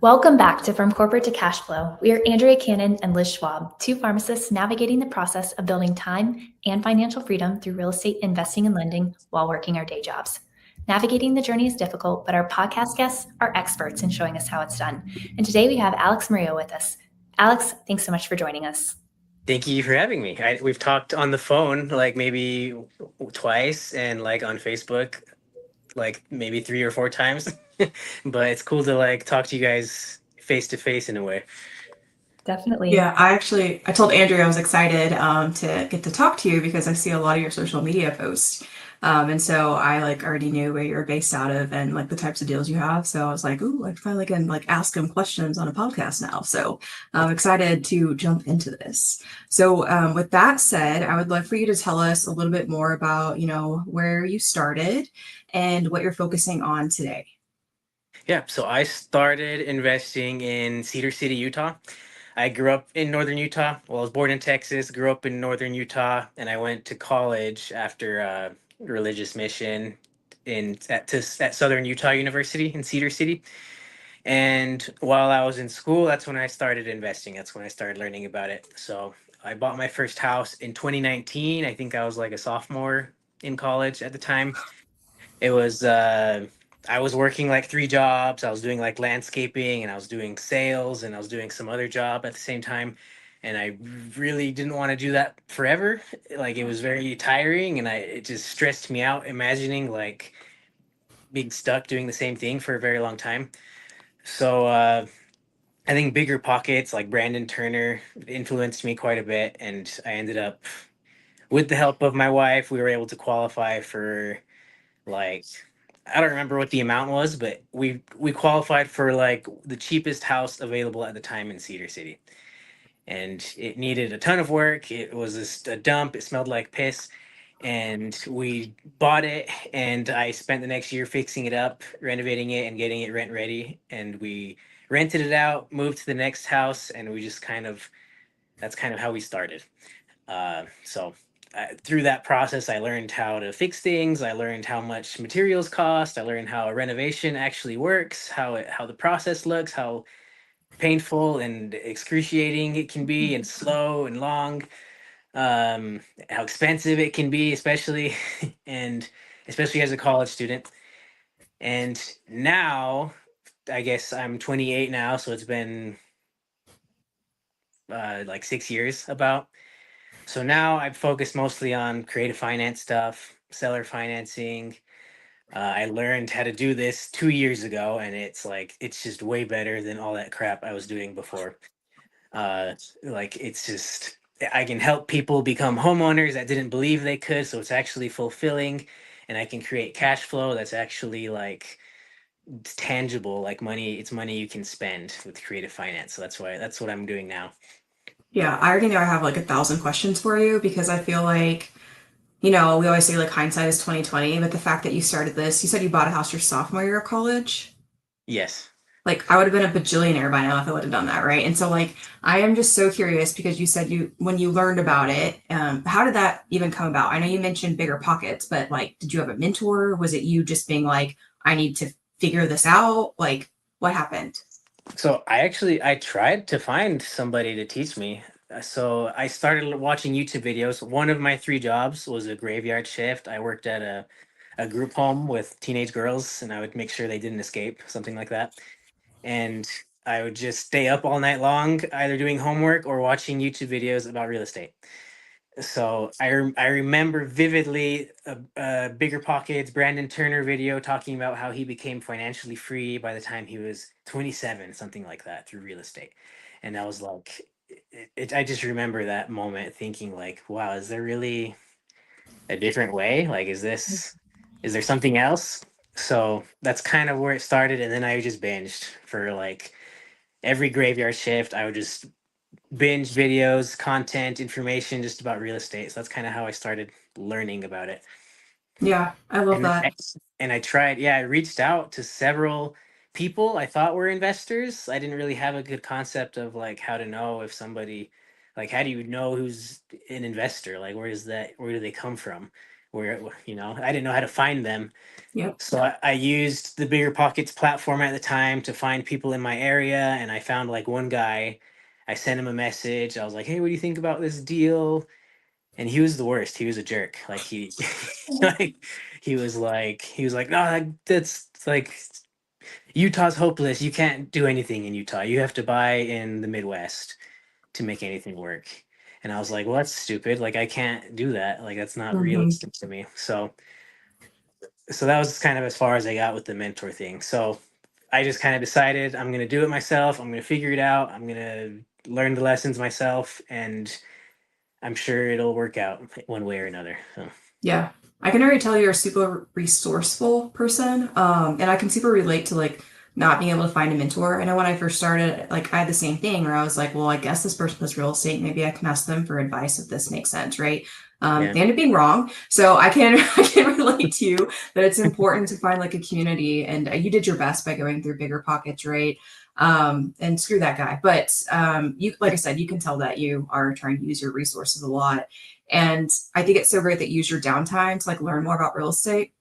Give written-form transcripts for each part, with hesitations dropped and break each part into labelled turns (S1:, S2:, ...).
S1: Welcome back to From Corporate to Cashflow. We are Andrea Cannon and Liz Schwab, two pharmacists navigating the process of building time and financial freedom through real estate investing and lending while working our day jobs. Navigating the journey is difficult, but our podcast guests are experts in showing us how it's done. And today we have Alex Murillo with us. Alex, thanks so much for joining us.
S2: Thank you for having me. We've talked on the phone like maybe twice and like on Facebook like maybe 3 or 4 times, but it's cool to like talk to you guys face to face in a way.
S1: Definitely.
S3: Yeah, I told Andrea I was excited to get to talk to you because I see a lot of your social media posts. And so I like already knew where you're based out of and like the types of deals you have. So I was like, ooh, I finally can like ask him questions on a podcast now. So I'm excited to jump into this. So with that said, I would love for you to tell us a little bit more about, where you started and what you're focusing on today.
S2: Yeah, so I started investing in Cedar City, Utah. I grew up in northern Utah. Well, I was born in Texas, grew up in northern Utah, and I went to college after religious mission at Southern Utah University in Cedar City. And while I was in school, that's when I started investing. That's when I started learning about it. So I bought my first house in 2019. I think I was like a sophomore in college at the time. It was I was working like 3 jobs. I was doing like landscaping and I was doing sales and I was doing some other job at the same time. And I really didn't want to do that forever. Like it was very tiring and it just stressed me out imagining like being stuck doing the same thing for a very long time. So I think bigger pockets like Brandon Turner influenced me quite a bit, and I ended up, with the help of my wife, we were able to qualify for like I don't remember what the amount was, but we qualified for like the cheapest house available at the time in Cedar City, and it needed a ton of work. It was just a dump. It smelled like piss, and we bought it. And I spent the next year fixing it up, renovating it, and getting it rent ready. And we rented it out, moved to the next house, and we just kind of that's kind of how we started. So through that process, I learned how to fix things. I learned how much materials cost. I learned how a renovation actually works, how the process looks, how painful and excruciating it can be, and slow and long. How expensive it can be, especially and especially as a college student. And now, I guess I'm 28 now, so it's been like 6 years about. So now I focus mostly on creative finance stuff, seller financing. I learned how to do this 2 years ago, and it's just way better than all that crap I was doing before. Like it's just I can help people become homeowners that didn't believe they could, so it's actually fulfilling, and I can create cash flow that's actually like it's tangible, like money. It's money you can spend with creative finance. So that's what I'm doing now.
S3: Yeah, I already know I have like 1,000 questions for you because I feel like we always say like hindsight is 2020, but the fact that you started this, you said you bought a house your sophomore year of college.
S2: Yes.
S3: Like I would have been a bajillionaire by now if I would have done that, right? And so like I am just so curious because you said you when you learned about it, how did that even come about? I know you mentioned bigger pockets, but like did you have a mentor? Was it you just being like, I need to figure this out? Like what happened?
S2: So I tried to find somebody to teach me. So I started watching YouTube videos. One of my 3 jobs was a graveyard shift. I worked at a group home with teenage girls, and I would make sure they didn't escape, something like that. And I would just stay up all night long, either doing homework or watching YouTube videos about real estate. So I remember vividly a Bigger Pockets Brandon Turner video talking about how he became financially free by the time he was 27, something like that, through real estate. And I was like, I just remember that moment thinking like, wow, is there really a different way? Like, is there something else? So that's kind of where it started. And then I just binged for like every graveyard shift. I would just binge videos, content, information just about real estate. So that's kind of how I started learning about it.
S3: Yeah, I love
S2: And
S3: that.
S2: and I tried, yeah, I reached out to several people I thought were investors. I didn't really have a good concept of like how to know if somebody like how do you know who's an investor? Like where do they come from? where, you know, I didn't know how to find them.
S3: Yep.
S2: So I used the Bigger Pockets platform at the time to find people in my area, and I found like one guy. I sent him a message. I was like, "Hey, what do you think about this deal?" And he was the worst. He was a jerk. Like he, like he was like, "No, that's like Utah's hopeless. You can't do anything in Utah. You have to buy in the Midwest to make anything work." And I was like, "Well, that's stupid. Like I can't do that. Like that's not
S3: Mm-hmm.
S2: realistic to me." So that was kind of as far as I got with the mentor thing. So I just kind of decided I'm going to do it myself. I'm going to figure it out. I'm going to learn the lessons myself, and I'm sure it'll work out one way or another. So.
S3: Yeah. I can already tell you're a super resourceful person. And I can super relate to like not being able to find a mentor. I know when I first started, like I had the same thing where I was like, well, I guess this person does real estate. Maybe I can ask them for advice if this makes sense, right?
S2: Yeah.
S3: They ended up being wrong. So I can relate to you that it's important to find like a community, and you did your best by going through Bigger Pockets, right? And screw that guy. But you, like I said, you can tell that you are trying to use your resources a lot. And I think it's so great that you use your downtime to like learn more about real estate.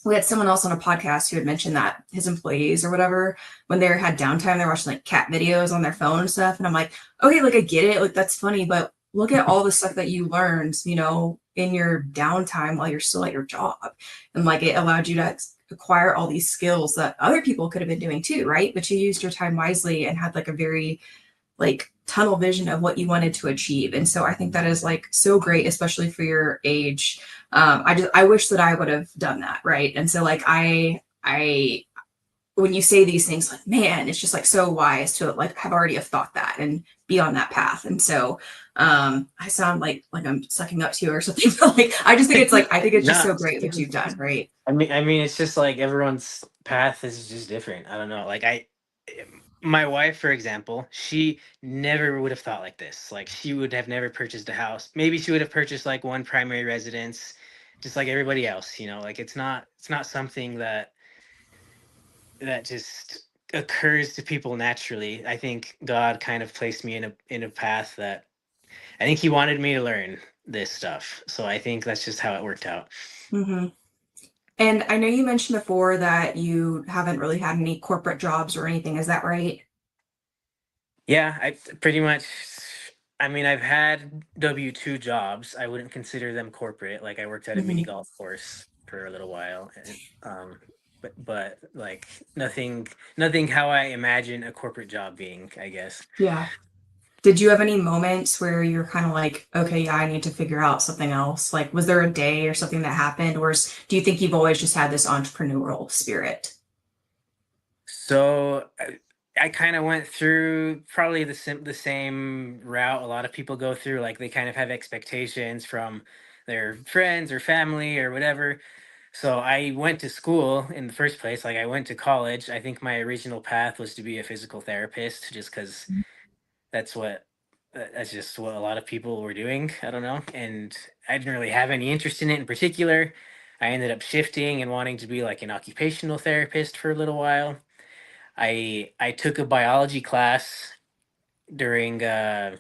S3: We had someone else on a podcast who had mentioned that his employees or whatever, when they had downtime, they're watching like cat videos on their phone and stuff. And I'm like, okay, like I get it. Like that's funny, but look at all the stuff that you learned, you know, in your downtime while you're still at your job. And like it allowed you to acquire all these skills that other people could have been doing too, right? But you used your time wisely and had like a very like tunnel vision of what you wanted to achieve. And so I think that is like so great, especially for your age. I wish that I would have done that. Right. And so like when you say these things, like, man, it's just like so wise to like have already have thought that and be on that path. And so I sound like I'm sucking up to you or something. But like I just think it's like I think it's just so great what you've done, right?
S2: I mean, it's just like everyone's path is just different. I don't know. My wife, for example, she never would have thought like this. Like she would have never purchased a house. Maybe she would have purchased like one primary residence, just like everybody else. You know, like it's not something that just occurs to people naturally. I think God kind of placed me in a path that I think He wanted me to learn this stuff. So I think that's just how it worked out.
S3: Mm-hmm. And I know you mentioned before that you haven't really had any corporate jobs or anything. Is that right?
S2: Yeah, I pretty much. I mean, I've had W-2 jobs. I wouldn't consider them corporate. Like I worked at a mini
S3: Mm-hmm.
S2: golf course for a little while, and but like nothing how I imagine a corporate job being, I guess.
S3: Yeah. Did you have any moments where you're kind of like, okay, yeah, I need to figure out something else? Like, was there a day or something that happened, or do you think you've always just had this entrepreneurial spirit?
S2: So I kind of went through probably the same route a lot of people go through. Like they kind of have expectations from their friends or family or whatever. So I went to school in the first place. Like I went to college. I think my original path was to be a physical therapist, just because that's what that's just what a lot of people were doing. I don't know, and I didn't really have any interest in it in particular. I ended up shifting and wanting to be like an occupational therapist for a little while. I took a biology class during I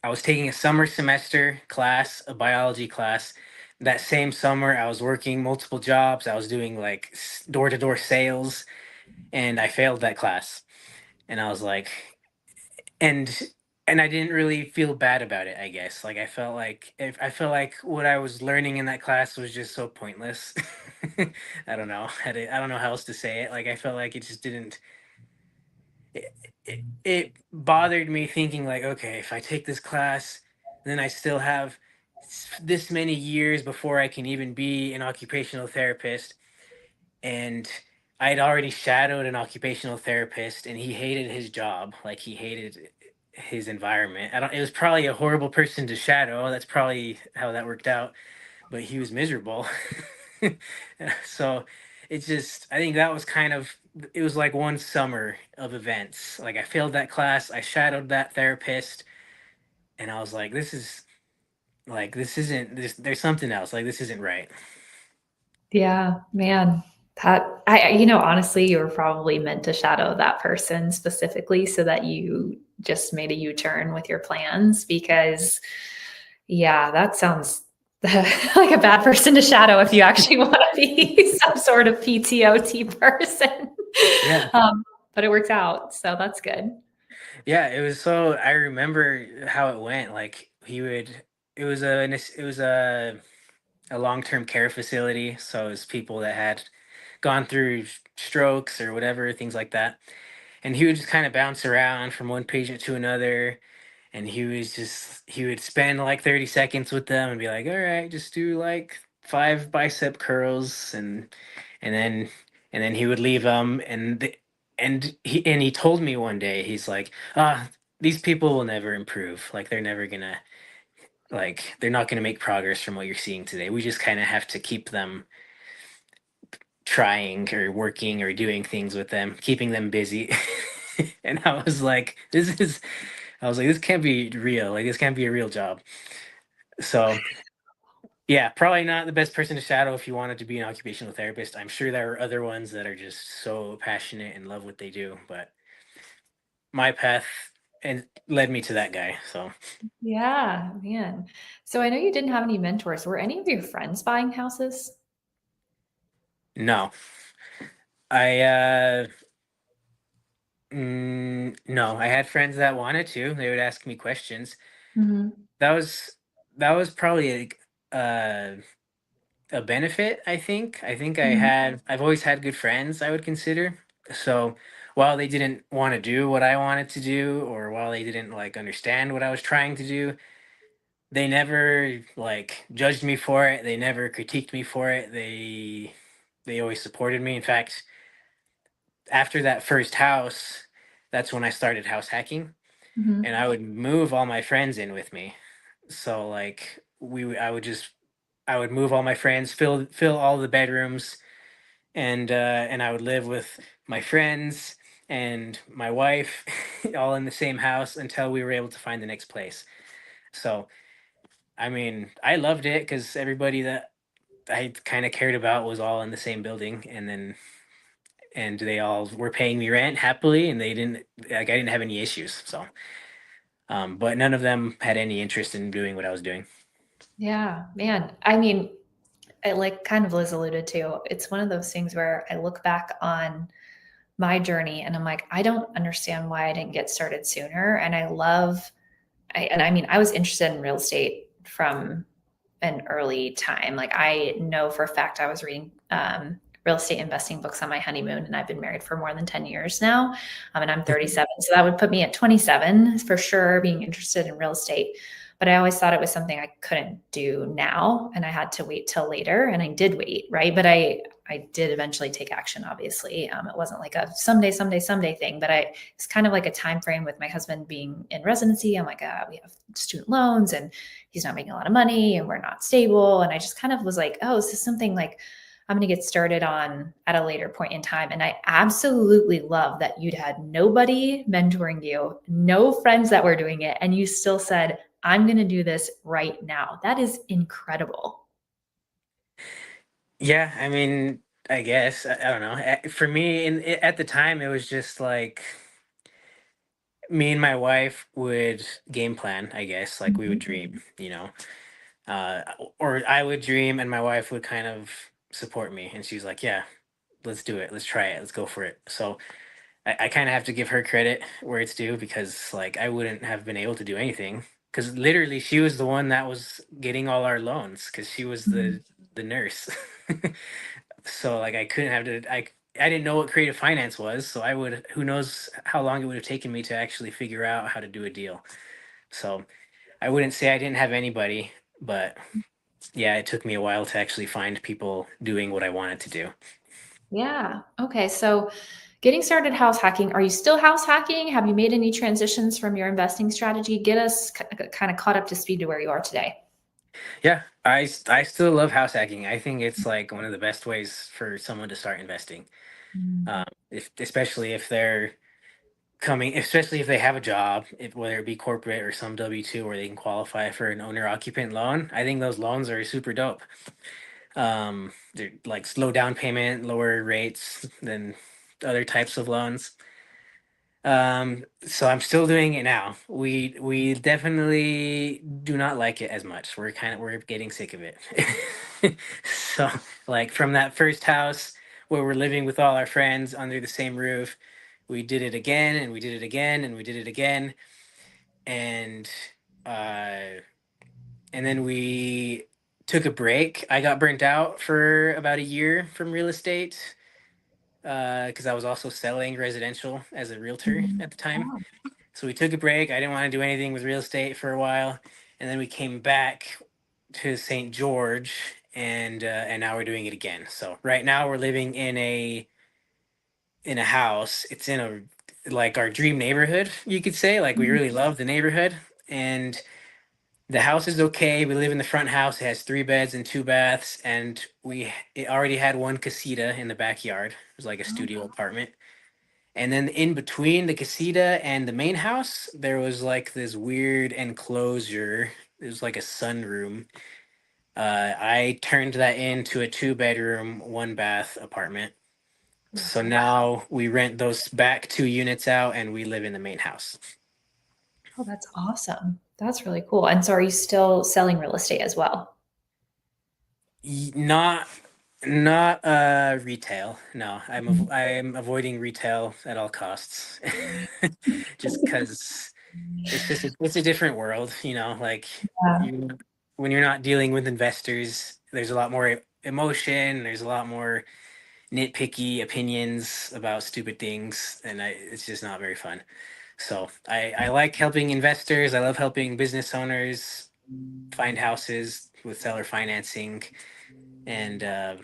S2: was taking a summer semester class, a biology class. That same summer I was working multiple jobs. I was doing like door-to-door sales, and I failed that class. And I was like, and I didn't really feel bad about it, I guess. Like I felt like what I was learning in that class was just so pointless. I don't know. I don't know how else to say it. Like I felt like it just didn't it bothered me thinking like, okay, if I take this class, then I still have this many years before I can even be an occupational therapist. And I'd already shadowed an occupational therapist, and he hated his job. Like he hated his environment. I don't, it was probably a horrible person to shadow. That's probably how that worked out, but he was miserable. So it's just, I think that was kind of, it was like one summer of events. Like I failed that class, I shadowed that therapist, and I was like, this is like, this isn't, there's something else. Like, this isn't right.
S1: Yeah, man. Honestly, you were probably meant to shadow that person specifically so that you just made a U-turn with your plans because, yeah, that sounds like a bad person to shadow if you actually want to be some sort of PTOT person.
S2: Yeah.
S1: But it worked out, so that's good.
S2: Yeah, it was so I remember how it went. Like it was a long-term care facility, so it was people that had gone through strokes or whatever, things like that. And he would just kind of bounce around from one patient to another, and he would spend like 30 seconds with them and be like, all right, just do like 5 bicep curls, and then he would leave them, and he told me one day, he's like, these people will never improve, like they're not gonna make progress from what you're seeing today. We just kind of have to keep them trying or working or doing things with them, keeping them busy. And I was like, this can't be real. Like, this can't be a real job. So, yeah, probably not the best person to shadow if you wanted to be an occupational therapist. I'm sure there are other ones that are just so passionate and love what they do, but my path and led me to that guy. So,
S1: Yeah, man. So I know you didn't have any mentors. Were any of your friends buying houses?
S2: no, I no, I had friends that wanted to. They would ask me questions.
S1: Mm-hmm.
S2: That was that was probably a benefit, I think. I've always had good friends, I would consider. So while they didn't want to do what I wanted to do, or while they didn't like understand what I was trying to do, they never like judged me for it. They never critiqued me for it. They always supported me. In fact, after that first house, that's when I started house hacking,
S1: Mm-hmm.
S2: and I would move all my friends in with me. So like I would move all my friends, fill all the bedrooms, and I would live with my friends and my wife all in the same house until we were able to find the next place. So, I mean, I loved it because everybody that I kind of cared about was all in the same building, and they all were paying me rent happily, and they didn't like I didn't have any issues. So, but none of them had any interest in doing what I was doing.
S1: Yeah, man. I mean, I like kind of Liz alluded to, it's one of those things where I look back on my journey and I'm like, I don't understand why I didn't get started sooner. And I mean, I was interested in real estate from an early time. Like I know for a fact I was reading real estate investing books on my honeymoon, and I've been married for more than 10 years now. And I'm 37. So that would put me at 27 for sure, being interested in real estate. But I always thought it was something I couldn't do now, and I had to wait till later. And I did wait, right? But I did eventually take action. Obviously, it wasn't like a someday thing, but it's kind of like a time frame with my husband being in residency. I'm like, we have student loans, and he's not making a lot of money, and we're not stable. And I just kind of was like, oh, this is something like I'm going to get started on at a later point in time. And I absolutely love that you'd had nobody mentoring you, no friends that were doing it, and you still said, I'm going to do this right now. That is incredible.
S2: Yeah, I mean, I guess I don't know. For me, at the time, it was just like me and my wife would game plan. I guess like we would dream, uh, or I would dream, and my wife would kind of support me, and she's like, "Yeah, let's do it. Let's try it. Let's go for it." So I kind of have to give her credit where it's due, because like I wouldn't have been able to do anything, because literally she was the one that was getting all our loans, because she was the nurse. So like I couldn't have to I didn't know what creative finance was, so I would who knows how long it would have taken me to actually figure out how to do a deal. So I wouldn't say I didn't have anybody, but yeah, it took me a while to actually find people doing what I wanted to do.
S1: Yeah. Okay. So getting started house hacking, are you still house hacking? Have you made any transitions from your investing strategy? Get us kind of caught up to speed to where you are today.
S2: Yeah, I still love house hacking. I think it's like one of the best ways for someone to start investing. If especially if they're especially if they have a job, whether it be corporate or some W-2 where they can qualify for an owner occupant loan. I think those loans are super dope. They're like low down payment, lower rates than other types of loans. So I'm still doing it now. We definitely do not like it as much. We're getting sick of it. So like from that first house where we're living with all our friends under the same roof, we did it again and we did it again and we did it again. And uh and then we took a break. I got burnt out for about a year from real estate because I was also selling residential as a realtor
S1: Mhm.
S2: at the time.
S1: Oh,
S2: So we took a break. I didn't want to do anything with real estate for a while, and then we came back to St. George, and now we're doing it again. So right now we're living in a house. It's in a like our dream neighborhood, you could say. Like we
S1: mhm.
S2: really love the neighborhood, and the house is okay. We live in the front house. It has 3 beds and 2 baths, and it already had one casita in the backyard. It was like a studio apartment. And then in between the casita and the main house, there was like this weird enclosure. It was like a sunroom. I turned that into a 2 bedroom, 1 bath apartment. So now we rent those back 2 units out and we live in the main house.
S1: Oh, that's awesome. That's really cool. And so are you still selling real estate as well?
S2: Not retail. No, I'm avoiding retail at all costs. Just because it's a different world, like
S1: Yeah.
S2: you when you're not dealing with investors, there's a lot more emotion, there's a lot more nitpicky opinions about stupid things, and it's just not very fun. So I like helping investors. I love helping business owners find houses with seller financing, and uh,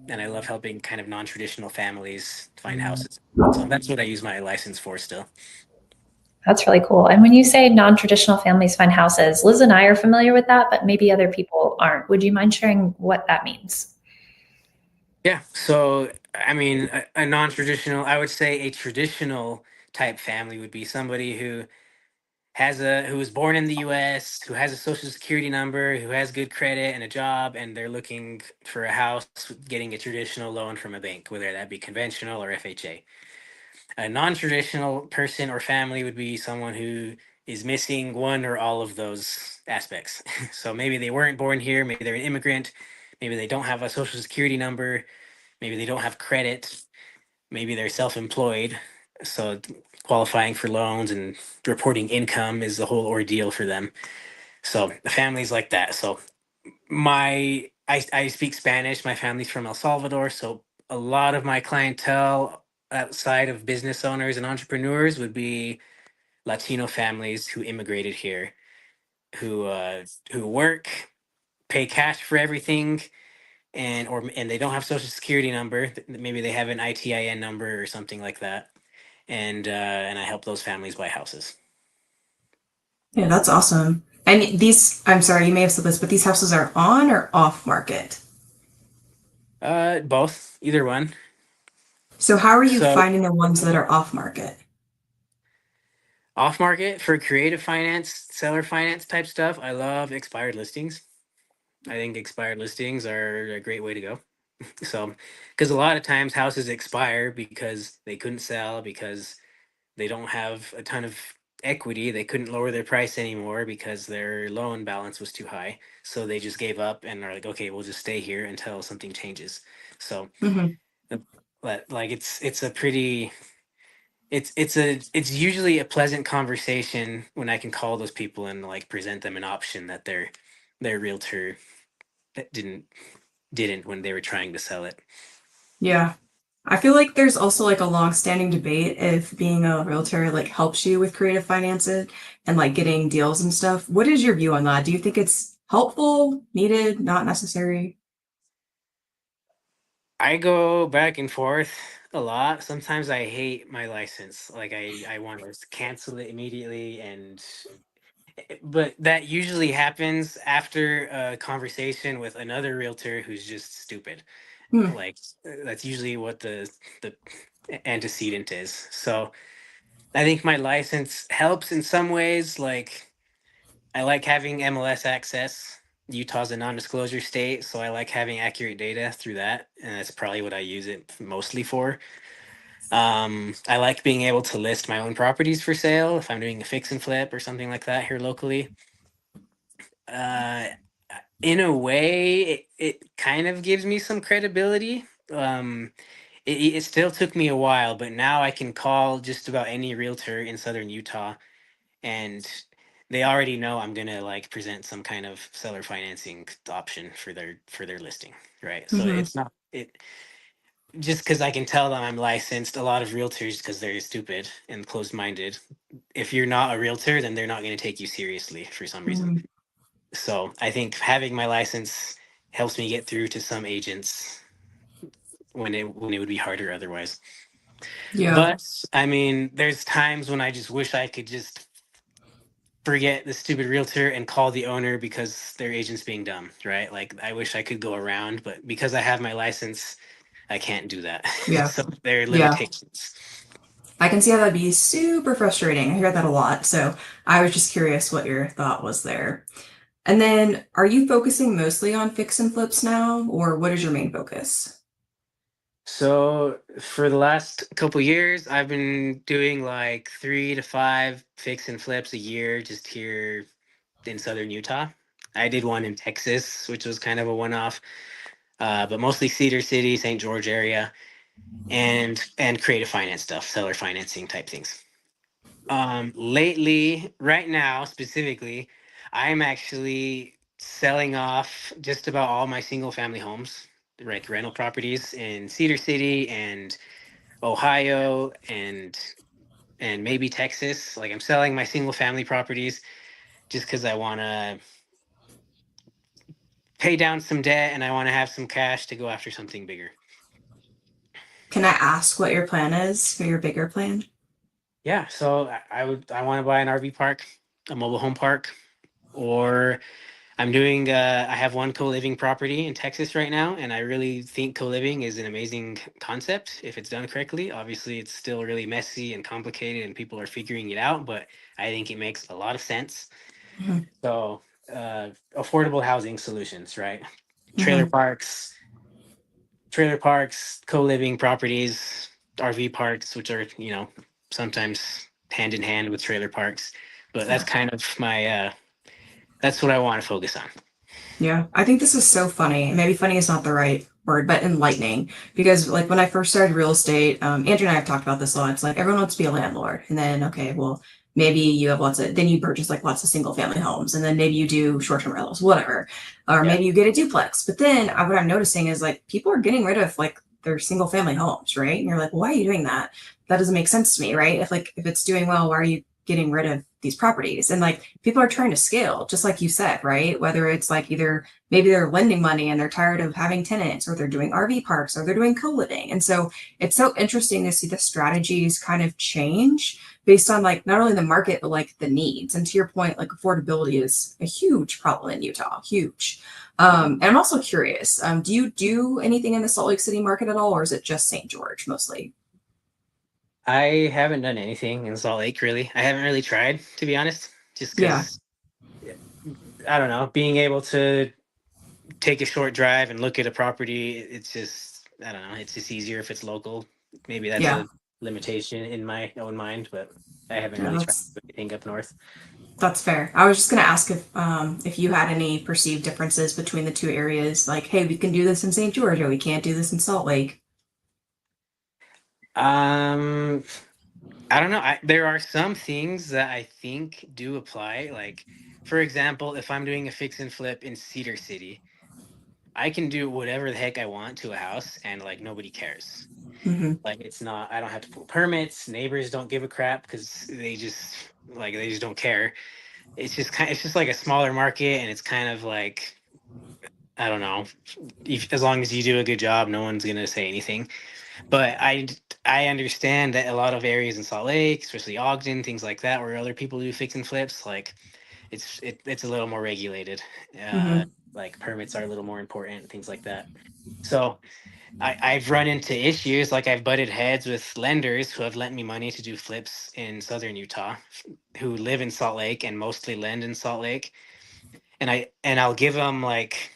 S2: and I love helping kind of non-traditional families find houses. So that's what I use my license for still.
S1: That's really cool. And when you say non-traditional families find houses, Liz and I are familiar with that, but maybe other people aren't. Would you mind sharing what that means?
S2: Yeah. So, I mean, a non-traditional, I would say a traditional type family would be somebody who was born in the US, who has a social security number, who has good credit and a job, and they're looking for a house, getting a traditional loan from a bank, whether that be conventional or FHA. A non-traditional person or family would be someone who is missing one or all of those aspects. So maybe they weren't born here, maybe they're an immigrant, maybe they don't have a social security number, maybe they don't have credit, maybe they're self-employed. So qualifying for loans and reporting income is the whole ordeal for them. So families like that. So I speak Spanish. My family's from El Salvador, so a lot of my clientele outside of business owners and entrepreneurs would be Latino families who immigrated here, who uh, who work, pay cash for everything, and they don't have social security number. Maybe they have an ITIN number or something like that, and I help those families buy houses.
S3: Yeah, that's awesome. And I'm sorry, you may have said this, but these houses are on or off market.
S2: Both, either one.
S3: So how are you
S2: So
S3: finding the ones that are off market?
S2: off market for creative finance, seller finance type stuff. I love expired listings. I think expired listings are a great way to go. So, because a lot of times houses expire because they couldn't sell, because they don't have a ton of equity. They couldn't lower their price anymore because their loan balance was too high. So they just gave up and are like, okay, we'll just stay here until something changes. So,
S3: Hmm.
S2: the- like it's a pretty it's usually a pleasant conversation when I can call those people and like present them an option that their realtor that didn't when they were trying to sell it.
S3: Yeah. I feel like there's also like a long-standing debate if being a realtor like helps you with creative finances and like getting deals and stuff. What is your view on that? Do you think it's helpful, needed, not necessary?
S2: I go back and forth a lot. Sometimes I hate my license. Like I want to cancel it immediately but that usually happens after a conversation with another realtor who's just stupid.
S3: Hmm.
S2: Like that's usually what the antecedent is. So I think my license helps in some ways. Like I like having MLS access. Utah's a non-disclosure state, so I like having accurate data through that, and that's probably what I use it mostly for. I like being able to list my own properties for sale if I'm doing a fix and flip or something like that here locally. Uh, in a way, it kind of gives me some credibility. It still took me a while, but now I can call just about any realtor in southern Utah, and they already know I'm gonna like present some kind of seller financing option for their listing, right? So
S3: Mm-hmm.
S2: it's not it just because I can tell them I'm licensed. A lot of realtors, because they're stupid and closed-minded, if you're not a realtor, then they're not going to take you seriously for some reason.
S3: Mm-hmm.
S2: So I think having my license helps me get through to some agents when it would be harder otherwise.
S3: Yeah.
S2: But I mean, there's times when I just wish I could just forget the stupid realtor and call the owner because their agent's being dumb, right? Like I wish I could go around, but because I have my license, I can't do that.
S3: Yeah.
S2: So there are
S3: Yeah.
S2: limitations.
S3: I can see how that'd be super frustrating. I hear that a lot. So I was just curious what your thought was there. And then are you focusing mostly on fix and flips now, or what is your main focus?
S2: So for the last couple years, I've been doing like 3 to 5 fix and flips a year just here in southern Utah. I did one in Texas, which was kind of a one-off, but mostly Cedar City, St. George area, and creative finance stuff, seller financing type things. Lately, right now specifically, I'm actually selling off just about all my single family homes, like rental properties in Cedar City and Ohio and maybe Texas. Like I'm selling my single family properties just because I want to pay down some debt and I want to have some cash to go after something bigger.
S3: Can I ask what your plan is for your bigger plan?
S2: Yeah, so I want to buy an RV park, a mobile home park, or I'm doing I have one co-living property in Texas right now, and I really think co-living is an amazing concept if it's done correctly. Obviously, it's still really messy and complicated and people are figuring it out, but I think it makes a lot of sense.
S3: Mm-hmm.
S2: So, affordable housing solutions, right? Trailer
S3: Mm-hmm.
S2: parks, trailer parks, co-living properties, RV parks, which are, sometimes hand in hand with trailer parks. But that's
S3: Yeah.
S2: kind of my that's what I want to focus on.
S3: Yeah, I think this is so funny. Maybe funny is not the right word, but enlightening. Because like when I first started real estate, Andrew and I have talked about this a lot. It's like everyone wants to be a landlord, and then okay, well maybe you have then you purchase like lots of single family homes, and then maybe you do short term rentals, whatever, or
S2: Yeah.
S3: maybe you get a duplex. But then what I'm noticing is like people are getting rid of like their single family homes, right? And you're like, well, why are you doing that? That doesn't make sense to me, right? If it's doing well, why are you getting rid of these properties? And like people are trying to scale, just like you said, right? Whether it's like either maybe they're lending money and they're tired of having tenants, or they're doing RV parks, or they're doing co-living. And so it's so interesting to see the strategies kind of change based on like not only the market but like the needs. And to your point, like affordability is a huge problem in Utah, huge. And I'm also curious, do you do anything in the Salt Lake City market at all, or is it just St. George mostly?
S2: I haven't done anything in Salt Lake really. I haven't really tried, to be honest, just
S3: Yeah.
S2: because I don't know, being able to take a short drive and look at a property, it's just I don't know, it's just easier if it's local. Maybe that's
S3: Yeah.
S2: a limitation in my own mind, but I haven't
S3: Yeah,
S2: really tried anything up north.
S3: that's fair. I was just gonna ask if you had any perceived differences between the two areas, like, hey, we can do this in St. George, or we can't do this in Salt Lake.
S2: Um, I don't know. There are some things that I think do apply. Like, for example, if I'm doing a fix and flip in Cedar City, I can do whatever the heck I want to a house and like nobody cares.
S3: Mm-hmm.
S2: Like it's not I don't have to pull permits, neighbors don't give a crap because they just don't care. It's just like a smaller market and it's kind of like I don't know. If, as long as you do a good job, no one's gonna say anything. But I understand that a lot of areas in Salt Lake, especially Ogden, things like that, where other people do fix and flips, like it's a little more regulated. Uh,
S3: Mm-hmm.
S2: like permits are a little more important, things like that. So I've run into issues like I've butted heads with lenders who have lent me money to do flips in southern Utah, who live in Salt Lake and mostly lend in Salt Lake, and I'll give them like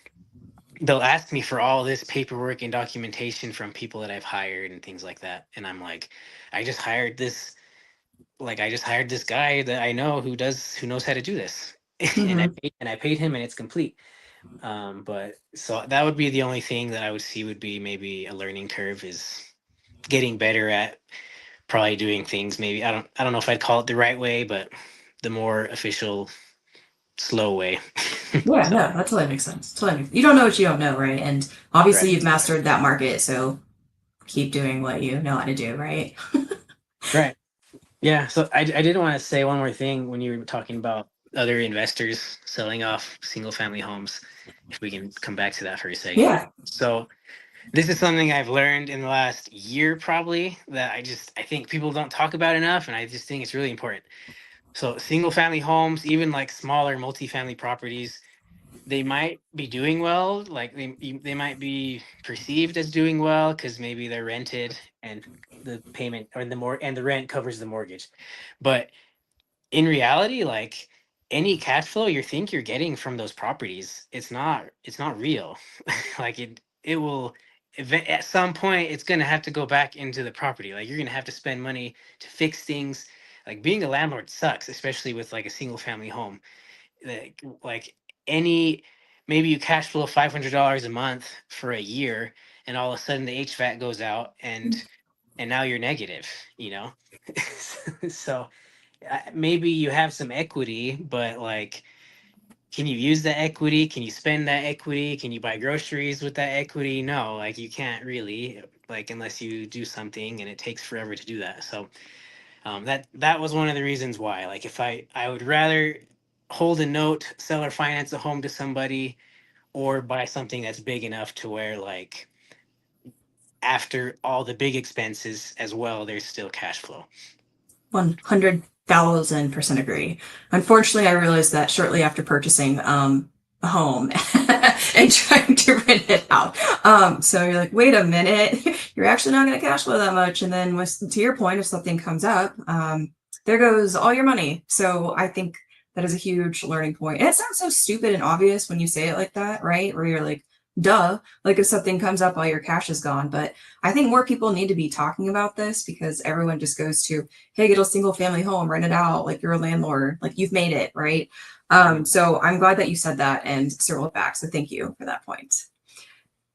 S2: they'll ask me for all this paperwork and documentation from people that I've hired and things like that. And I'm like, I just hired this, I just hired this guy that I know who knows how to do this. and
S3: Hmm.
S2: I paid him and it's complete. But so that would be the only thing that I would see would be maybe a learning curve is getting better at probably doing things. Maybe I don't know if I'd call it the right way, but the more official, slow way.
S3: Yeah,
S2: So
S3: no, that totally makes sense. You don't know what you don't know, right? And obviously
S2: right,
S3: you've mastered that market, so keep doing what you know how to do, right?
S2: right, yeah. So I did want to say one more thing when you were talking about other investors selling off single family homes. If we can come back to that for a second.
S3: Yeah.
S2: So this is something I've learned in the last year, probably that I think people don't talk about enough, and I just think it's really important. So single family homes, even like smaller multifamily properties, they might be doing well. Like they might be perceived as doing well because maybe they're rented and the payment or the rent covers the mortgage. But in reality, like any cash flow you think you're getting from those properties, it's not real. like it will at some point it's going to have to go back into the property. Like you're going to have to spend money to fix things. Like being a landlord sucks, especially with like a single family home. Like any maybe you cash flow $500 a month for a year and all of a sudden the HVAC goes out and now you're negative, you know. So maybe you have some equity, but like, can you use that equity? Can you spend that equity? Can you buy groceries with that equity? No, like you can't really, like unless you do something, and it takes forever to do that. So that was one of the reasons why. Like if I would rather hold a note, sell or finance a home to somebody, or buy something that's big enough to where like after all the big expenses as well, there's still cash flow.
S3: 100,000% agree. Unfortunately, I realized that shortly after purchasing a home and trying to rent it out. So you're like, wait a minute, you're actually not going to cash flow that much. And then, to your point, if something comes up, there goes all your money. So I think that is a huge learning point. And it sounds so stupid and obvious when you say it like that, right? Where you're like, duh, like if something comes up, all your cash is gone. But I think more people need to be talking about this because everyone just goes to, hey, get a single family home, rent it out, like you're a landlord, like you've made it, right? So I'm glad that you said that and circled back. So thank you for that point.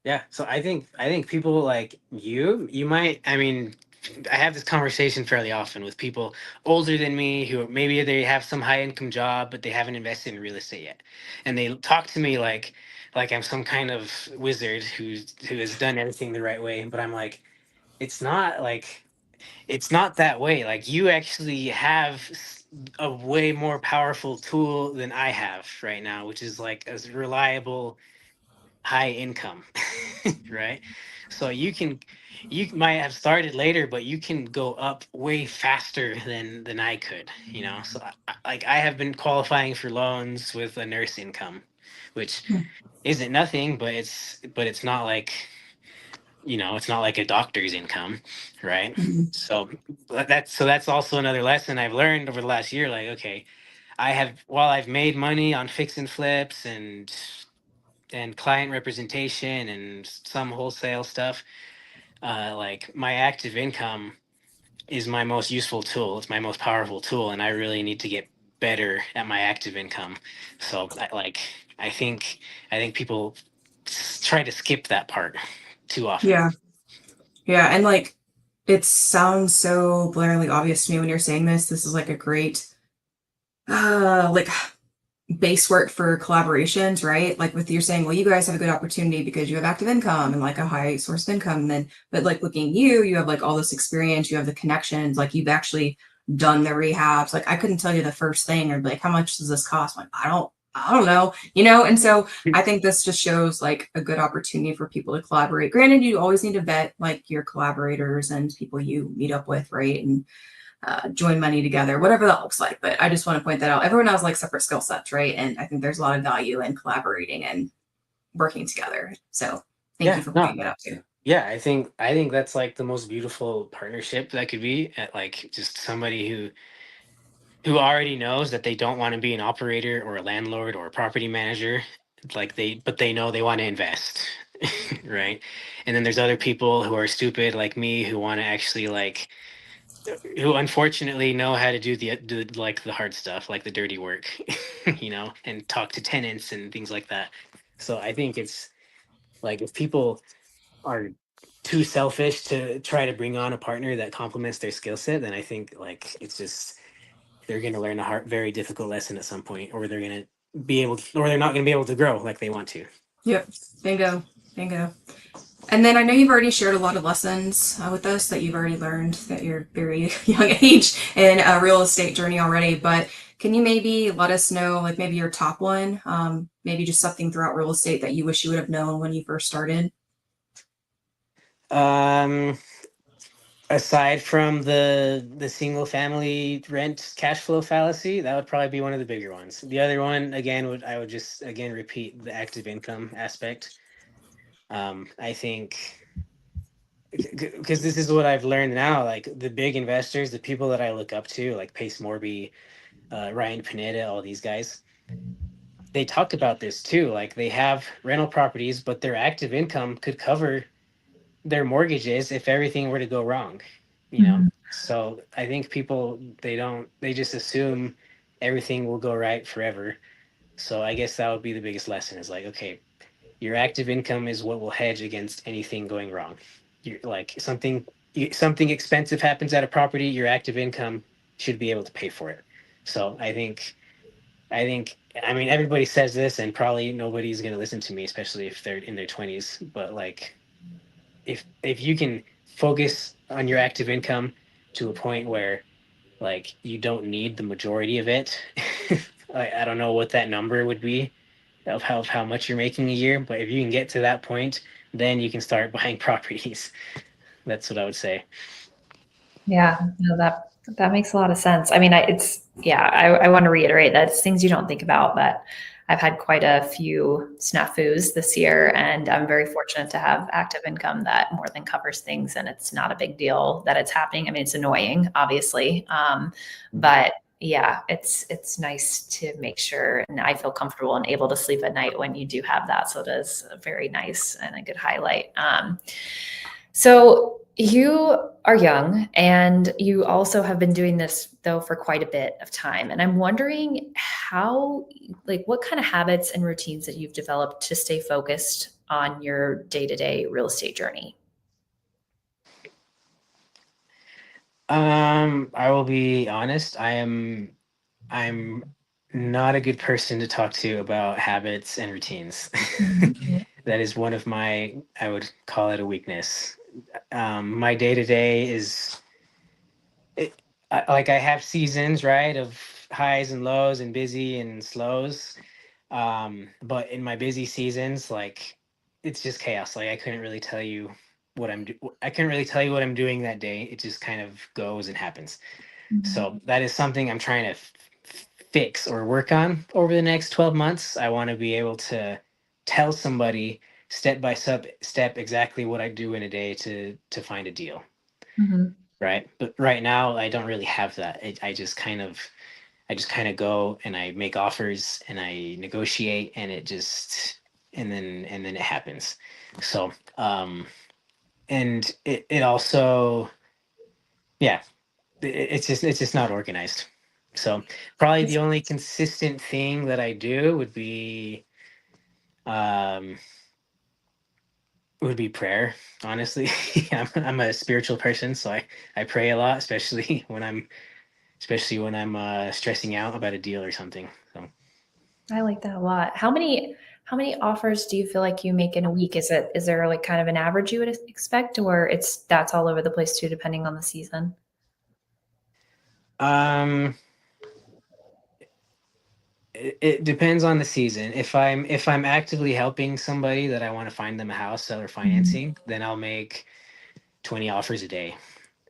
S2: Yeah, so I think people like you might, I mean, I have this conversation fairly often with people older than me who maybe they have some high income job but they haven't invested in real estate yet. And they talk to me like I'm some kind of wizard who has done everything the right way, but I'm like it's not like it's not that way. Like you actually have a way more powerful tool than I have right now, which is like a reliable high income, right? So you might have started later, but you can go up way faster than I could, you know. So like I have been qualifying for loans with a nurse income, which isn't nothing, but it's not like it's not like a doctor's income, right?
S3: Mhm.
S2: So that's also another lesson I've learned over the last year. Like, okay, while I've made money on fix and flips and client representation and some wholesale stuff, like my active income is my most useful tool. It's my most powerful tool, and I really need to get better at my active income. So, I think people try to skip that part too often.
S3: Yeah. Yeah. And like, it sounds so blaringly obvious to me when you're saying this. This is like a great, like base work for collaborations, right? Like with you're saying, well, you guys have a good opportunity because you have active income and like a high source of income. And then, but like looking at you have like all this experience, you have the connections, like you've actually done the rehabs. Like I couldn't tell you the first thing or like, how much does this cost? I'm like, I don't know, you know? And so I think this just shows like a good opportunity for people to collaborate. Granted, you always need to vet like your collaborators and people you meet up with, right? And join money together, whatever that looks like. But I just want to point that out. Everyone has like separate skill sets, right? And I think there's a lot of value in collaborating and working together. So thank you
S2: Yeah,
S3: for
S2: no,
S3: bringing it up too.
S2: yeah, I think that's like the most beautiful partnership that could be at like just somebody who already knows that they don't want to be an operator or a landlord or a property manager. like they know they want to invest. Right? And then there's other people who are stupid like me who want to actually like who unfortunately know how to do like the hard stuff, like the dirty work, and talk to tenants and things like that. So I think it's like if people are too selfish to try to bring on a partner that complements their skill set, then I think like it's just they're going to learn a very difficult lesson at some point, or they're going to be able to, or they're not going to be able to grow like they want to.
S3: Yep. Bingo. Bingo. And then I know you've already shared a lot of lessons with us that you've already learned at your very young age in a real estate journey already. But can you maybe let us know, like maybe your top one, maybe just something throughout real estate that you wish you would have known when you first started?
S2: Aside from the single family rent cash flow fallacy, that would probably be one of the bigger ones. The other one, again, I would just again repeat the active income aspect. I think because this is what I've learned now, like the big investors, the people that I look up to, like Pace Morby, Ryan Pineda, all these guys, they talked about this too. Like they have rental properties, but their active income could cover their mortgages if everything were to go wrong, you know?
S1: Mhm.
S2: So I think people, they just assume everything will go right forever. So I guess that would be the biggest lesson is like, okay, your active income is what will hedge against anything going wrong. You're like something expensive happens at a property, your active income should be able to pay for it. So I mean, everybody says this and probably nobody's going to listen to me, especially if they're in their 20s, but like if you can focus on your active income to a point where like you don't need the majority of it. I don't know what that number would be of how much you're making a year, but if you can get to that point, then you can start buying properties. That's what I would say.
S1: Yeah, no, that makes a lot of sense. I mean, I want to reiterate that it's things you don't think about, but I've had quite a few snafus this year, and I'm very fortunate to have active income that more than covers things, and it's not a big deal that it's happening. I mean, it's annoying, obviously, but yeah, it's nice to make sure, and I feel comfortable and able to sleep at night when you do have that. So it is very nice and a good highlight. So you are young and you also have been doing this though for quite a bit of time. And I'm wondering what kind of habits and routines that you've developed to stay focused on your day-to-day real estate journey.
S2: I will be honest. I'm not a good person to talk to about habits and routines. That is one of my, I would call it a weakness. My day to day is like I have seasons, right, of highs and lows and busy and slows. But in my busy seasons, like it's just chaos. Like I couldn't really tell you I couldn't really tell you what I'm doing that day. It just kind of goes and happens. So that is something I'm trying to fix or work on over the next 12 months. I want to be able to tell somebody step by step exactly what I do in a day to find a deal.
S1: Mm-hmm.
S2: Right. But right now I don't really have that. I just kind of go and I make offers and I negotiate and and then it happens. So and it also yeah, it's just not organized. So probably the only consistent thing that I do um would be prayer, honestly. I'm a spiritual person, so I pray a lot, especially when I'm stressing out about a deal or something. So
S1: I like that a lot. How many offers do you feel like you make in a week? Is there like kind of an average you would expect, or that's all over the place too, depending on the season?
S2: um it depends on the season. If I'm actively helping somebody that I want to find them a house, seller financing, then I'll make 20 offers a day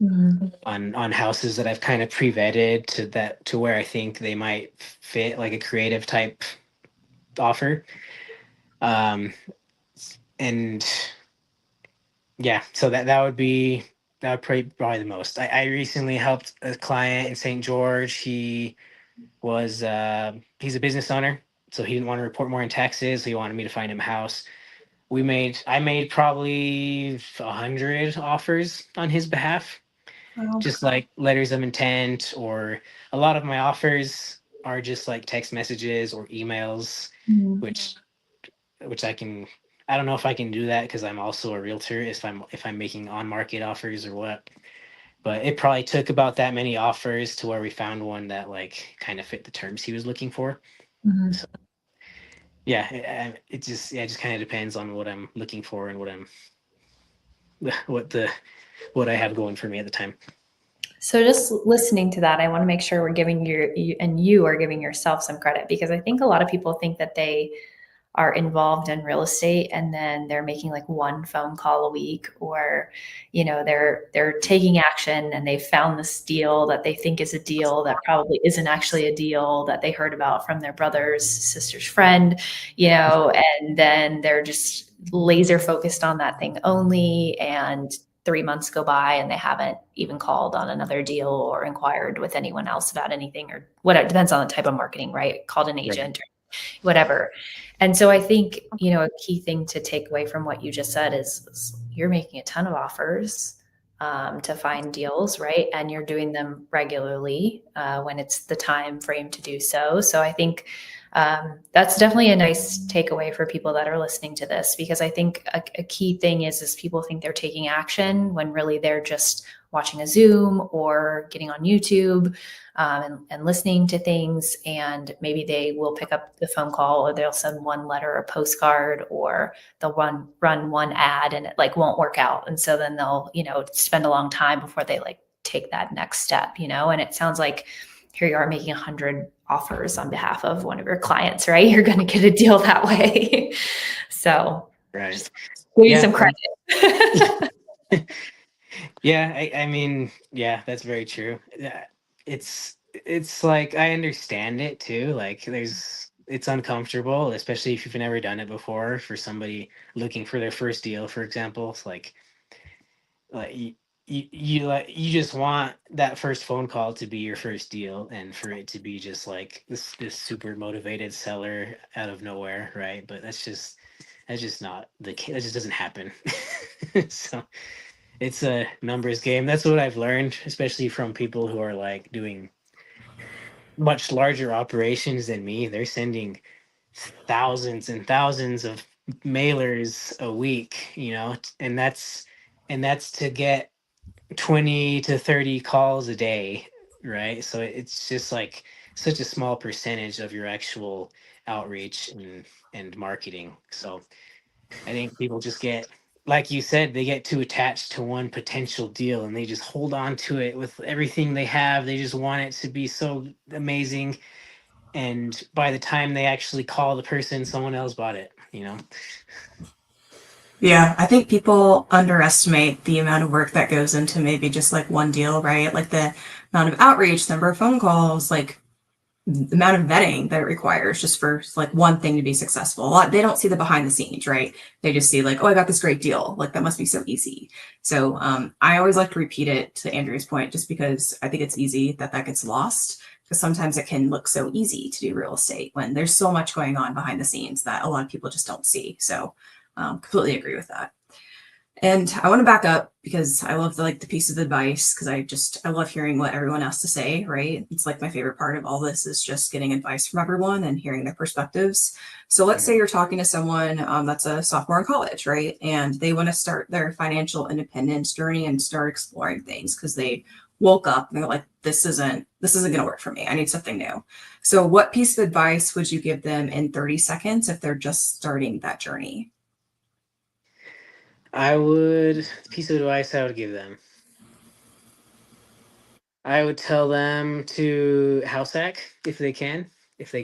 S1: Mm-hmm.
S2: on houses that I've kind of pre-vetted to where I think they might fit like a creative type offer. Um and yeah, so that would probably the most. I recently helped a client in St. George. He's a business owner. So he didn't want to report more in taxes. So he wanted me to find him a house. I made probably 100 offers on his behalf,
S3: Wow.
S2: just like letters of intent, or a lot of my offers are just like text messages or emails, which I don't know if I can do that because I'm also a realtor if I'm making on market offers or what. But it probably took about that many offers to where we found one that like kind of fit the terms he was looking for.
S1: Mhm.
S2: So yeah, it just kind of depends on what I'm looking for and what I have going for me at the time.
S1: So just listening to that, I want to make sure we're giving you are giving yourself some credit, because I think a lot of people think that they are involved in real estate and then they're making like one phone call a week, or they're taking action and they found this deal that they think is a deal that probably isn't actually a deal that they heard about from their brother's sister's friend, and then they're just laser focused on that thing only, and 3 months go by and they haven't even called on another deal or inquired with anyone else about anything, or what, it depends on the type of marketing, right? Called an agent or whatever. And so I think, a key thing to take away from what you just said is you're making a ton of offers to find deals, right? And you're doing them regularly when it's the time frame to do so. So I think that's definitely a nice takeaway for people that are listening to this, because I think a key thing is people think they're taking action when really they're just watching a Zoom or getting on YouTube and listening to things. And maybe they will pick up the phone call, or they'll send one letter or postcard, or they'll run one ad and it like won't work out. And so then they'll, spend a long time before they like take that next step, and it sounds like here you are making 100 offers on behalf of one of your clients, right? You're going to get a deal that way. So
S2: Right.
S1: give you some credit.
S2: Yeah, I mean, yeah, that's very true. Yeah, it's like I understand it too. Like it's uncomfortable, especially if you've never done it before, for somebody looking for their first deal, for example. It's like you just want that first phone call to be your first deal, and for it to be just like this super motivated seller out of nowhere, right? But that's just not the case. That just doesn't happen. So it's a numbers game. That's what I've learned, especially from people who are like doing much larger operations than me. They're sending thousands and thousands of mailers a week, and that's to get 20 to 30 calls a day, right? So it's just like such a small percentage of your actual outreach and marketing. So I think people just get, like you said, they get too attached to one potential deal and they just hold on to it with everything they have. They just want it to be so amazing. And by the time they actually call the person, someone else bought it.
S3: Yeah, I think people underestimate the amount of work that goes into maybe just like one deal, right? Like the amount of outreach, number of phone calls, like the amount of vetting that it requires just for like one thing to be successful. A lot, they don't see the behind the scenes, right? They just see like, oh, I got this great deal. Like that must be so easy. So I always like to repeat it to Andrea's point, just because I think it's easy that gets lost. Because sometimes it can look so easy to do real estate when there's so much going on behind the scenes that a lot of people just don't see. So completely agree with that. And I want to back up because I love the piece of advice, because I love hearing what everyone has to say, right? It's like my favorite part of all this is just getting advice from everyone and hearing their perspectives. So let's say you're talking to someone that's a sophomore in college, right? And they want to start their financial independence journey and start exploring things because they woke up and they're like, this isn't going to work for me. I need something new. So what piece of advice would you give them in 30 seconds if they're just starting that journey?
S2: Piece of advice I would give them. I would tell them to house hack if they can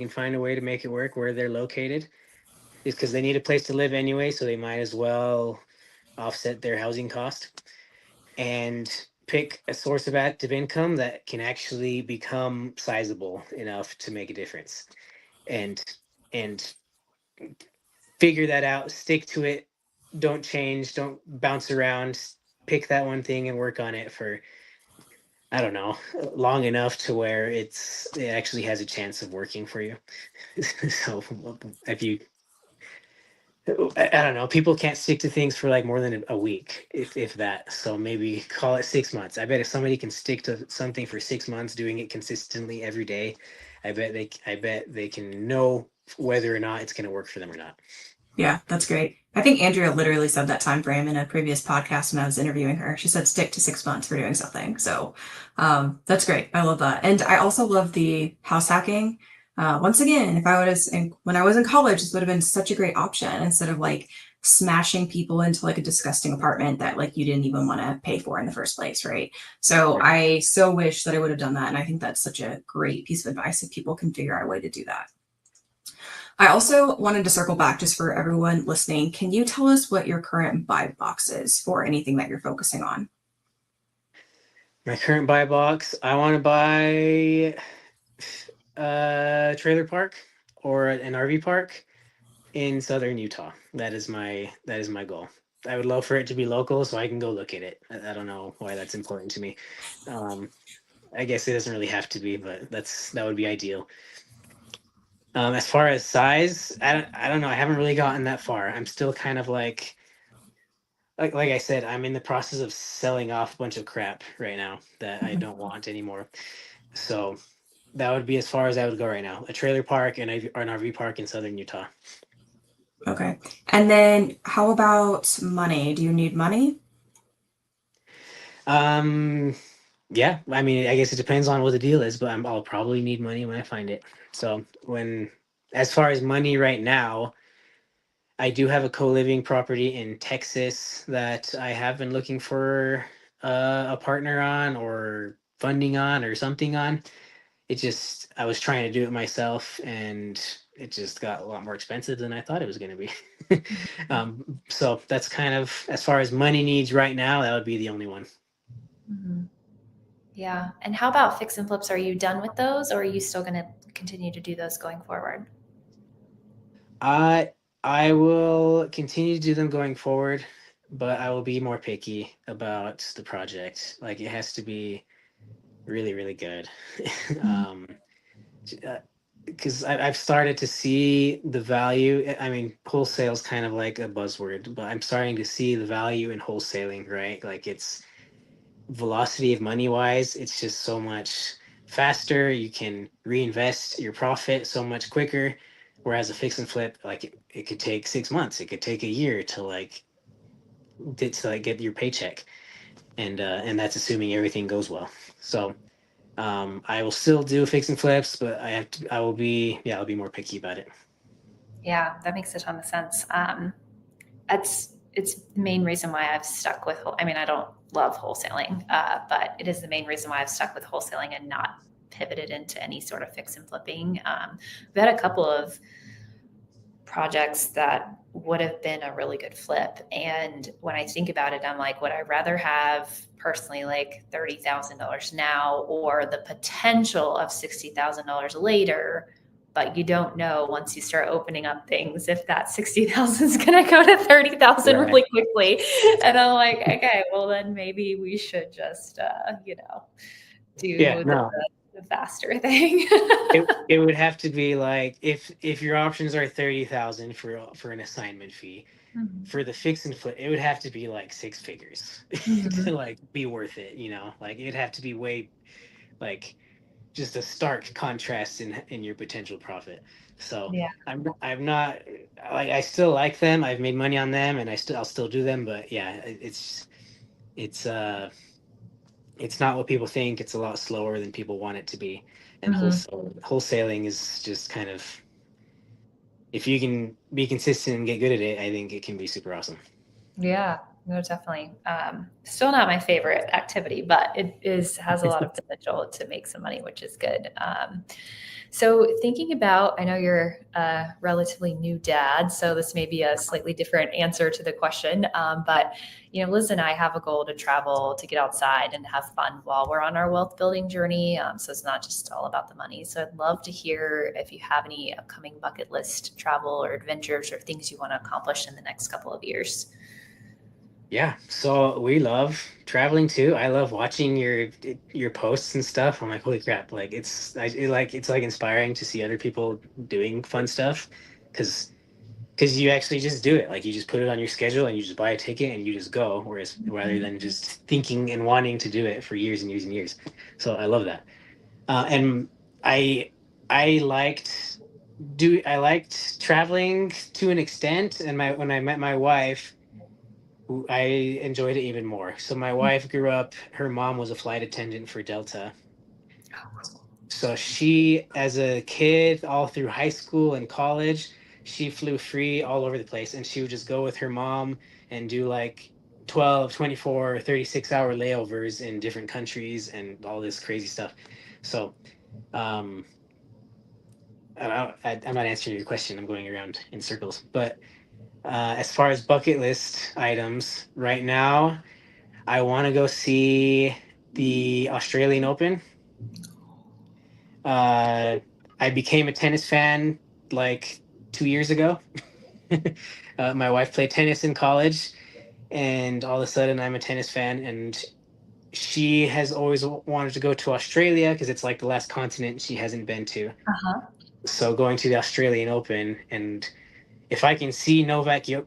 S2: find a way to make it work where they're located. Is because they need a place to live anyway, so they might as well offset their housing cost and pick a source of active income that can actually become sizable enough to make a difference. And and figure that out, stick to it, don't change, don't bounce around, pick that one thing and work on it for I don't know, long enough to where it actually has a chance of working for you. So if you, I don't know, people can't stick to things for like more than a week, if that. So maybe call it 6 months. I bet if somebody can stick to something for 6 months, doing it consistently every day, I bet they can know whether or not it's going to work for them or not.
S3: Yeah, that's great. I think Andrea literally said that time frame in a previous podcast when I was interviewing her. She said stick to 6 months for doing something. So that's great. I love that. And I also love the house hacking. Once again, when I was in college, this would have been such a great option instead of like smashing people into like a disgusting apartment that like you didn't even want to pay for in the first place, right? So
S2: Right.
S3: I so wish that I would have done that. And I think that's such a great piece of advice if people can figure out a way to do that. I also wanted to circle back just for everyone listening. Can you tell us what your current buy box is for anything that you're focusing on?
S2: My current buy box, I want to buy a trailer park or an RV park in southern Utah. That is my goal. I would love for it to be local so I can go look at it. I don't know why that's important to me. Um, I guess it doesn't really have to be, but that would be ideal. As far as size, I don't know. I haven't really gotten that far. I'm still kind of like I said, I'm in the process of selling off a bunch of crap right now that I don't want anymore. So that would be as far as I would go right now. A trailer park and an RV park in southern Utah.
S3: Okay. And then how about money? Do you need money?
S2: Um, yeah, I mean, I guess it depends on what the deal is, but I'll probably need money when I find it. So as far as money right now, I do have a co-living property in Texas that I have been looking for a partner on or funding on or something on. I was trying to do it myself and it just got a lot more expensive than I thought it was going to be. So that's kind of, as far as money needs right now, that would be the only one.
S1: Mm-hmm. Yeah. And how about fix and flips? Are you done with those, or are you still going to continue to do those going forward?
S2: I will continue to do them going forward, but I will be more picky about the project. Like it has to be really, really good. um, because I've started to see the value. I mean, wholesale is kind of like a buzzword, but I'm starting to see the value in wholesaling, right? Like it's velocity of money wise, it's just so much faster. You can reinvest your profit so much quicker. Whereas a fix and flip, like it could take 6 months, it could take a year to like get your paycheck, and that's assuming everything goes well. So I will still do fix and flips, but I'll be more picky about it.
S1: Yeah, that makes a ton of sense. It's the main reason why I've stuck with. I mean, I don't love wholesaling, but it is the main reason why I've stuck with wholesaling and not pivoted into any sort of fix and flipping. We've had a couple of projects that would have been a really good flip, and when I think about it, I'm like, would I rather have personally like $30,000 now or the potential of $60,000 later? But you don't know once you start opening up things if that 60,000 is going to go to 30,000
S2: Right.
S1: really quickly. And I'm like, okay, well then maybe we should just
S2: Yeah,
S1: do
S2: no.
S1: the faster thing.
S2: It would have to be like if your options are 30,000 for an assignment fee.
S1: Mhm.
S2: For the fix and flip, it would have to be like six figures to
S1: Mhm.
S2: like be worth it, you know? Like it'd have to be way like just a stark contrast in your potential profit. So
S1: Yeah.
S2: I'm not like I still like them. I've made money on them and I'll still do them, but yeah, it's it's not what people think. It's a lot slower than people want it to be. And
S1: Mhm.
S2: wholesaling is just kind of, if you can be consistent and get good at it, I think it can be super awesome.
S1: Yeah, no, definitely. Still not my favorite activity, but has a lot of potential to make some money, which is good. So thinking about, I know you're a relatively new dad, so this may be a slightly different answer to the question. But Liz and I have a goal to travel, to get outside and have fun while we're on our wealth building journey. So it's not just all about the money. So I'd love to hear if you have any upcoming bucket list travel or adventures or things you want to accomplish in the next couple of years.
S2: Yeah, so we love traveling too. I love watching your posts and stuff. I'm like, holy crap! Like it's like inspiring to see other people doing fun stuff, because you actually just do it. Like you just put it on your schedule and you just buy a ticket and you just go. Whereas rather than just thinking and wanting to do it for years and years and years. So I love that. And I I liked I liked traveling to an extent. And when I met my wife, I enjoyed it even more. So my wife grew up, her mom was a flight attendant for Delta. So she, as a kid, all through high school and college, she flew free all over the place. And she would just go with her mom and do like 12, 24, 36-hour layovers in different countries and all this crazy stuff. So um, I'm not answering your question. I'm going around in circles. But as far as bucket list items, right now, I want to go see the Australian Open. Uh, I became a tennis fan like 2 years ago. My wife played tennis in college, and all of a sudden, I'm a tennis fan. And she has always wanted to go to Australia because it's like the last continent she hasn't been to.
S1: Uh-huh.
S2: So going to the Australian Open, and if I can see Djokovic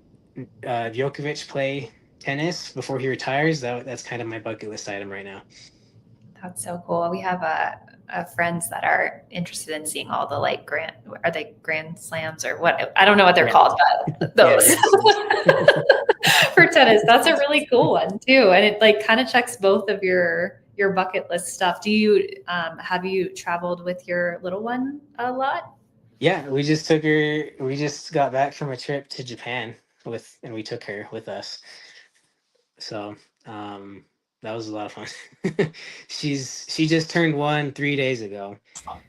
S2: play tennis before he retires, that's kind of my bucket list item right now.
S1: That's so cool. We have friends that are interested in seeing all the like are they grand slams or what? I don't know what they're
S2: Yeah.
S1: called, but those
S2: Yeah,
S1: for tennis. That's a really cool one too. And it like kind of checks both of your bucket list stuff. Do you have you traveled with your little one a lot?
S2: yeah, we just got back from a trip to Japan and we took her with us. So, that was a lot of fun. She just turned 1 3 days ago.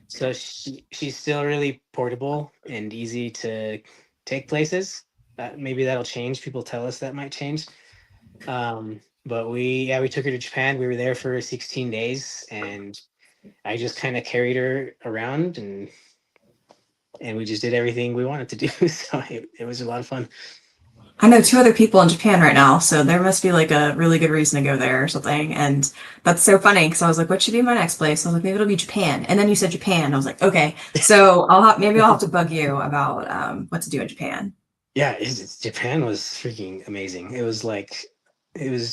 S2: So she's still really portable and easy to take places. Maybe that'll change. People tell us that might change. But we took her to Japan. We were there for 16 days, and I just kind of carried her around, and we just did everything we wanted to do. So it was a lot of fun.
S3: I know 2 other people in Japan right now, so there must be like a really good reason to go there or something. And that's so funny because I was like, what should be my next place? I was like, maybe it'll be Japan. And then you said Japan. I was like, okay, so maybe I'll have to bug you about what to do in Japan.
S2: Yeah, Japan was freaking amazing. It was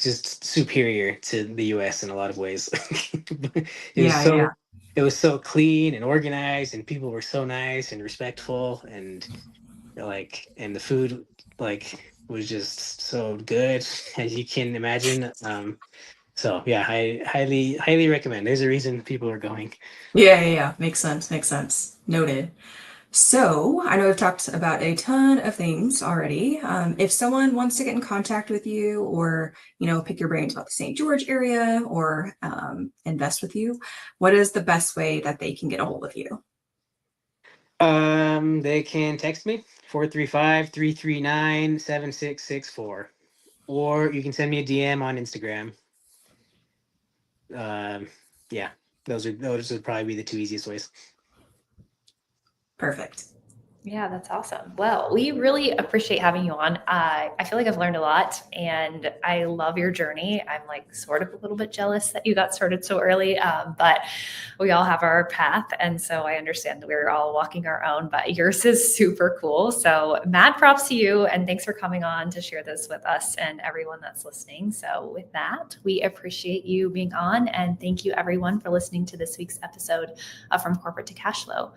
S2: just superior to the US in a lot of ways. It was
S3: Yeah, yeah.
S2: it was so clean and organized, and people were so nice and respectful, and and the food was just so good as you can imagine. So yeah, I highly recommend. There's a reason people are going.
S3: Yeah, yeah, yeah. Makes sense. Makes sense. Noted. So, I know we've talked about a ton of things already. If someone wants to get in contact with you or, pick your brains about the St. George area or invest with you, what is the best way that they can get a hold of you?
S2: They can text me 435-339-7664, or you can send me a DM on Instagram. Um, yeah, those would probably be the two easiest ways.
S3: Perfect.
S1: Yeah, that's awesome. Well, we really appreciate having you on. I feel like I've learned a lot and I love your journey. I'm like sort of a little bit jealous that you got started so early, but we all have our path. And so I understand that we're all walking our own, but yours is super cool. So mad props to you. And thanks for coming on to share this with us and everyone that's listening. So with that, we appreciate you being on. And thank you everyone for listening to this week's episode of From Corporate to Cashflow.